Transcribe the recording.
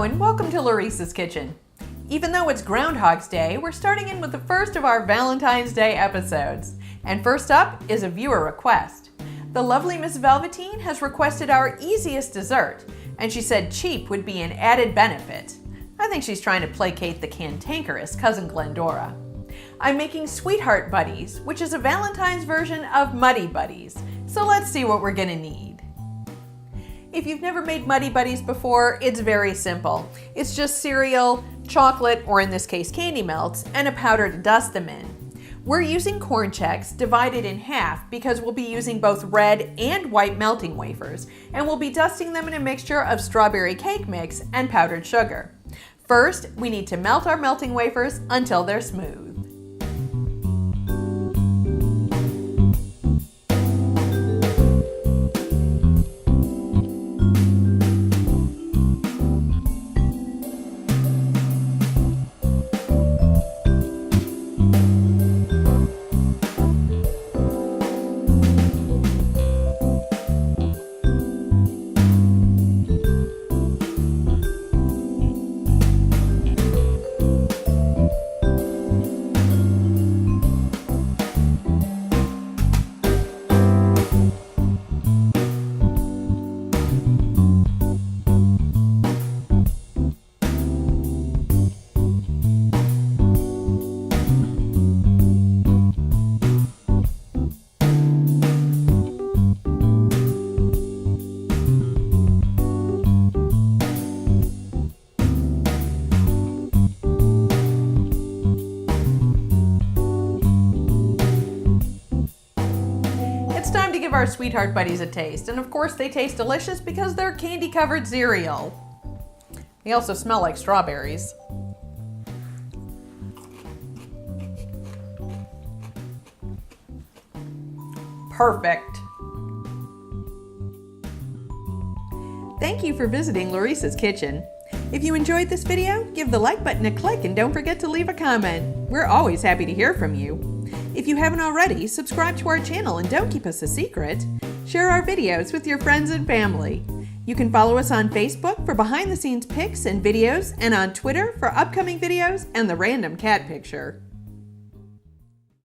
Hello and welcome to Larissa's Kitchen. Even though it's Groundhog's Day, we're starting in with the first of our Valentine's Day episodes. And first up is a viewer request. The lovely Miss Velveteen has requested our easiest dessert, and she said cheap would be an added benefit. I think she's trying to placate the cantankerous cousin Glendora. I'm making Sweetheart Buddies, which is a Valentine's version of Muddy Buddies. So let's see what we're gonna need. If you've never made Muddy Buddies before, it's very simple. It's just cereal, chocolate, or in this case candy melts, and a powder to dust them in. We're using corn Chex divided in half because we'll be using both red and white melting wafers, and we'll be dusting them in a mixture of strawberry cake mix and powdered sugar. First, we need to melt our melting wafers until they're smooth. It's time to give our Sweetheart Buddies a taste, and of course they taste delicious because they're candy-covered cereal. They also smell like strawberries. Perfect. Thank you for visiting Larissa's Kitchen. If you enjoyed this video, give the like button a click and don't forget to leave a comment. We're always happy to hear from you. If you haven't already, subscribe to our channel and don't keep us a secret. Share our videos with your friends and family. You can follow us on Facebook for behind-the-scenes pics and videos, and on Twitter for upcoming videos and the random cat picture.